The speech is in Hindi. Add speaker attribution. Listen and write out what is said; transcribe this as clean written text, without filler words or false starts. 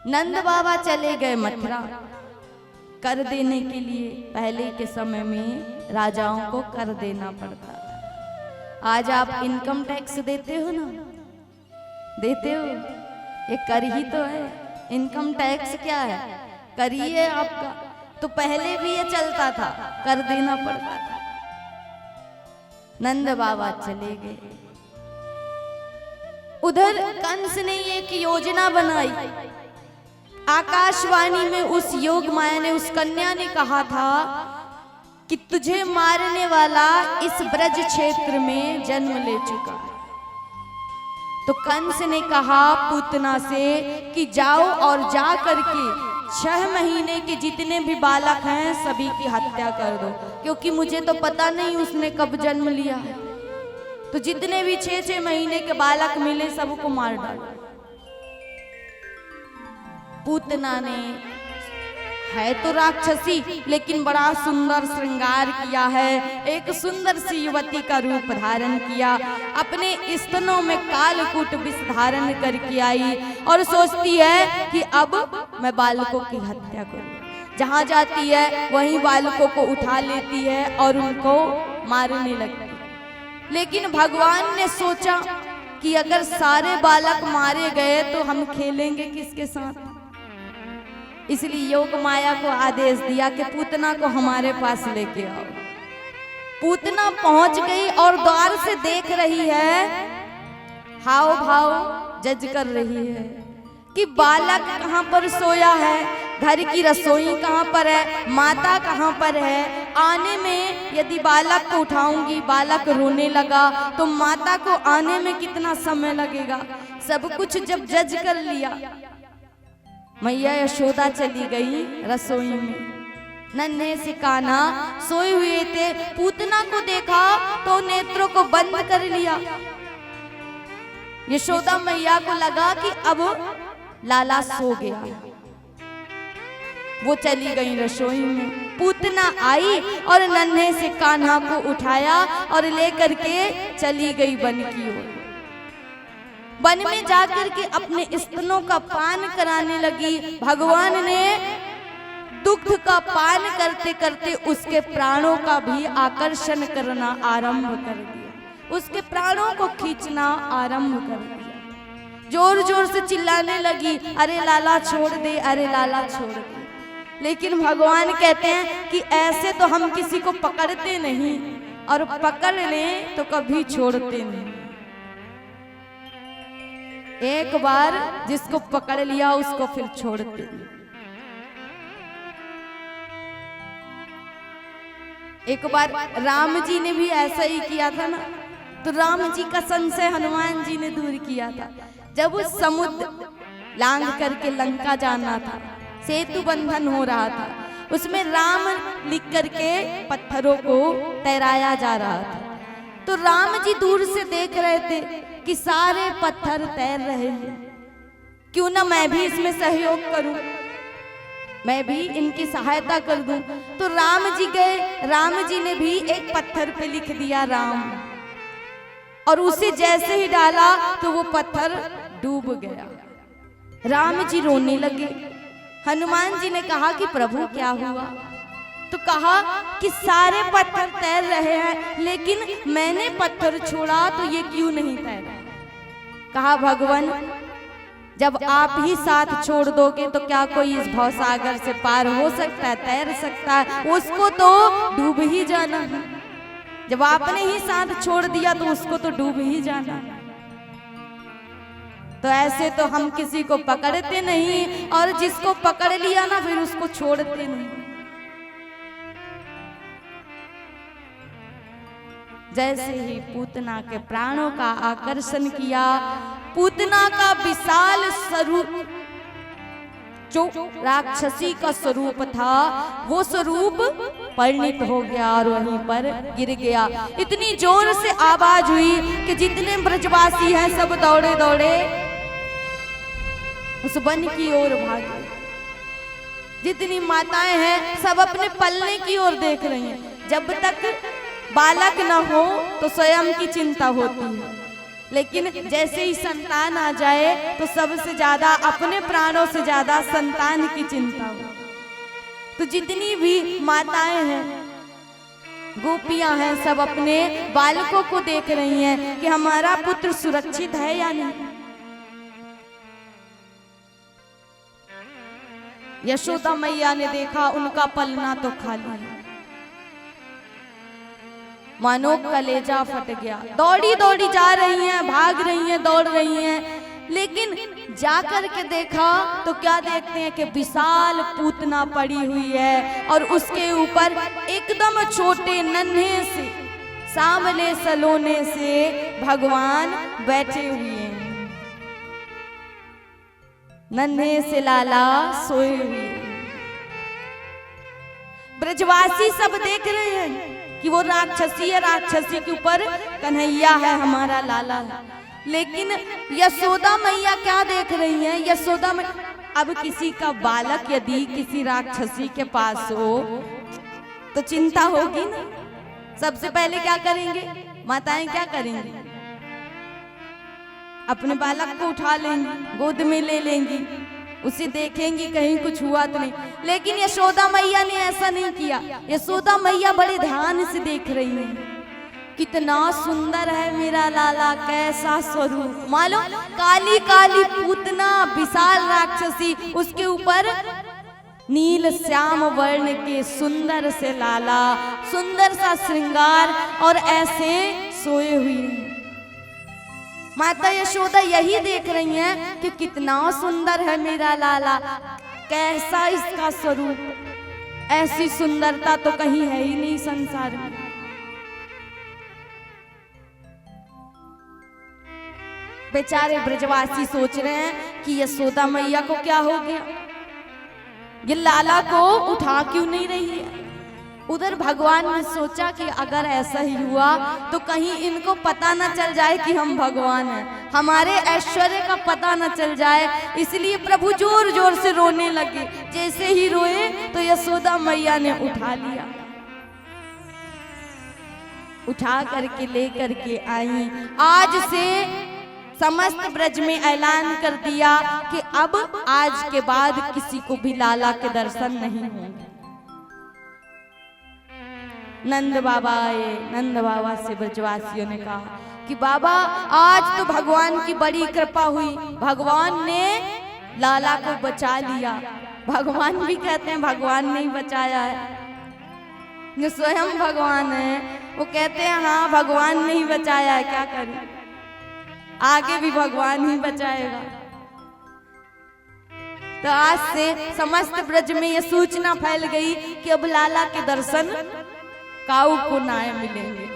Speaker 1: नंद बाबा चले गए मथुरा कर देने के लिए। पहले के समय में राजाओं को कर देना पड़ता था। आज आप इनकम टैक्स देते हो ना, देते हो, ये कर ही तो है। इनकम टैक्स क्या है? कर ही है आपका। तो पहले भी ये चलता था, कर देना पड़ता था। नंद बाबा चले गए। उधर कंस ने एक योजना बनाई। आकाशवाणी में उस योग माया ने, उस कन्या ने कहा था कि तुझे मारने वाला इस ब्रज क्षेत्र में जन्म ले चुका है। तो कंस ने कहा पूतना से कि जाओ और जा करके 6 महीने के जितने भी बालक हैं सभी की हत्या कर दो, क्योंकि मुझे तो पता नहीं उसने कब जन्म लिया है। तो जितने भी 6-6 महीने के बालक मिले सबको मार डालो। पूतना ने, है तो राक्षसी लेकिन बड़ा सुंदर श्रृंगार किया है, एक सुंदर सी युवती का रूप धारण किया, अपने स्तनों में कालकूट विष धारण करके आई और सोचती है कि अब मैं बालकों की हत्या करूं। जहां जाती है वहीं बालकों को उठा लेती है और उनको मारने लगती है। लेकिन भगवान ने सोचा कि अगर सारे बालक मारे गए तो हम खेलेंगे किसके साथ। इसलिए योग माया को आदेश दिया कि पूतना को हमारे पास लेके आओ। पूतना पहुंच गई और द्वार से देख रही है, हाव भाव जज कर रही है कि बालक कहां पर सोया है, घर की रसोई कहां पर है, माता कहां पर है। आने में यदि बालक को उठाऊंगी, बालक रोने लगा तो माता को आने में कितना समय लगेगा। सब कुछ जब जज कर लिया, मैया यशोदा चली गई रसोई में। नन्हे से कान्हा सोए हुए थे। पूतना को देखा तो नेत्रों को बंद कर लिया। यशोदा मैया को लगा कि अब लाला सो गया। वो चली गई रसोई में। पूतना आई और नन्हे से कान्हा को उठाया और लेकर के चली गई वन की ओर। वन में जाकर के अपने स्तनों का पान कराने लगी। भगवान ने दुग्ध का पान करते करते उसके प्राणों का भी आकर्षण करना आरंभ कर दिया, उसके प्राणों को खींचना आरंभ कर दिया। जोर जोर से चिल्लाने लगी, अरे लाला छोड़ दे, अरे लाला छोड़ दे। लेकिन भगवान कहते हैं कि ऐसे तो हम किसी को पकड़ते नहीं, और पकड़ लें तो कभी छोड़ते नहीं। एक बार जिसको पकड़ लिया उसको फिर छोड़ते नहीं। एक बार राम जी ने भी ऐसा ही किया था ना, तो राम जी का संशय हनुमान जी ने दूर किया था। जब उस समुद्र लांघ करके लंका जाना था, सेतु बंधन हो रहा था, उसमें राम लिख करके पत्थरों को तैराया जा रहा था। तो राम जी दूर से देख रहे थे कि सारे पत्थर तैर रहे हैं, क्यों ना मैं भी इसमें सहयोग करूं, मैं भी इनकी सहायता कर दूं। तो राम जी गए, राम जी ने भी एक पत्थर पे लिख दिया राम, और उसे जैसे ही डाला तो वो पत्थर डूब गया। राम जी रोने लगे। हनुमान जी ने कहा कि प्रभु क्या हुआ? तो कहा कि सारे पत्थर तैर रहे हैं लेकिन मैंने पत्थर छोड़ा तो ये क्यों नहीं तैरा? कहा भगवान, जब आप ही साथ छोड़ दोगे तो क्या कोई इस भवसागर से पार हो सकता है, तैर सकता है? उसको तो डूब ही जाना है। जब आपने ही साथ छोड़ दिया तो उसको तो डूब ही जाना है। तो ऐसे तो हम किसी को पकड़ते नहीं, और जिसको पकड़ लिया ना फिर उसको छोड़ते नहीं। जैसे ही पूतना के प्राणों का आकर्षण किया, पूतना का विशाल स्वरूप, जो राक्षसी का स्वरूप था, वो स्वरूप परिणित हो गया और वहीं पर गिर गया। इतनी जोर से आवाज हुई कि जितने ब्रजवासी हैं सब दौड़े दौड़े उस वन की ओर भागे। जितनी माताएं हैं सब अपने पलने की ओर देख रही हैं। जब तक बालक न हो तो स्वयं की चिंता होती है, लेकिन जैसे ही संतान आ जाए तो सबसे ज्यादा अपने प्राणों से ज्यादा संतान की चिंता हो। तो जितनी भी माताएं हैं, गोपियां हैं, सब अपने बालकों को देख रही हैं कि हमारा पुत्र सुरक्षित है या नहीं। यशोदा मैया ने देखा उनका पलना तो खाली, मानो कलेजा फट गया। दौड़ी दौड़ी जा रही हैं, भाग रही हैं, दौड़ रही हैं, लेकिन जाकर के देखा तो क्या देखते हैं कि विशाल पूतना पड़ी हुई है और उसके ऊपर एकदम छोटे नन्हे से सांवले सलोने से भगवान बैठे हुए हैं। नन्हे से लाला सोए हुए। ब्रजवासी सब देख रहे हैं कि वो राक्षसी है, राक्षसी के ऊपर कन्हैया है, हमारा लाला है। लेकिन यशोदा मैया क्या देख रही हैं? यशोदा में अब किसी का बालक यदि किसी राक्षसी के पास हो तो चिंता होगी ना। सबसे पहले क्या करेंगे माताएं? क्या करेंगी? अपने बालक को उठा लेंगी, गोद में ले लेंगी, उसे देखेंगी कहीं कुछ हुआ तो नहीं। लेकिन यशोदा मैया ने ऐसा नहीं किया। यशोदा मैया बड़े ध्यान से देख रही हैं, कितना सुंदर है मेरा लाला, कैसा स्वरूप। मालूम काली काली पूतना विशाल राक्षसी, उसके ऊपर नील श्याम वर्ण के सुंदर से लाला, सुंदर सा श्रृंगार और ऐसे सोए हुए। माता यशोदा यही देख रही हैं कि कितना सुंदर है मेरा लाला, कैसा इसका स्वरूप। ऐसी सुंदरता तो कहीं है ही नहीं संसार में। बेचारे ब्रजवासी सोच रहे हैं कि यशोदा मैया को क्या हो गया, ये लाला को उठा क्यों नहीं रही है। उधर भगवान ने सोचा कि अगर ऐसा ही हुआ तो कहीं इनको पता न चल जाए कि हम भगवान हैं, हमारे ऐश्वर्य का पता न चल जाए। इसलिए प्रभु जोर जोर से रोने लगे। जैसे ही रोए तो यशोदा मैया ने उठा लिया, उठा करके ले करके आई। आज से समस्त ब्रज में ऐलान कर दिया कि अब आज के बाद किसी को भी लाला के दर्शन नहीं होंगे। नंद बाबा आए। नंद बाबा से ब्रजवासियों ने कहा कि बाबा आज तो भगवान की बड़ी कृपा हुई, भगवान ने लाला को बचा लिया। भगवान भी कहते हैं भगवान ने ही बचाया है, जो स्वयं भगवान है वो कहते हैं हाँ भगवान ने ही बचाया है, क्या करें, आगे भी भगवान ही बचाएगा। तो आज से समस्त ब्रज में यह सूचना फैल गई कि अब लाला के दर्शन काऊ को ना मिलेंगे।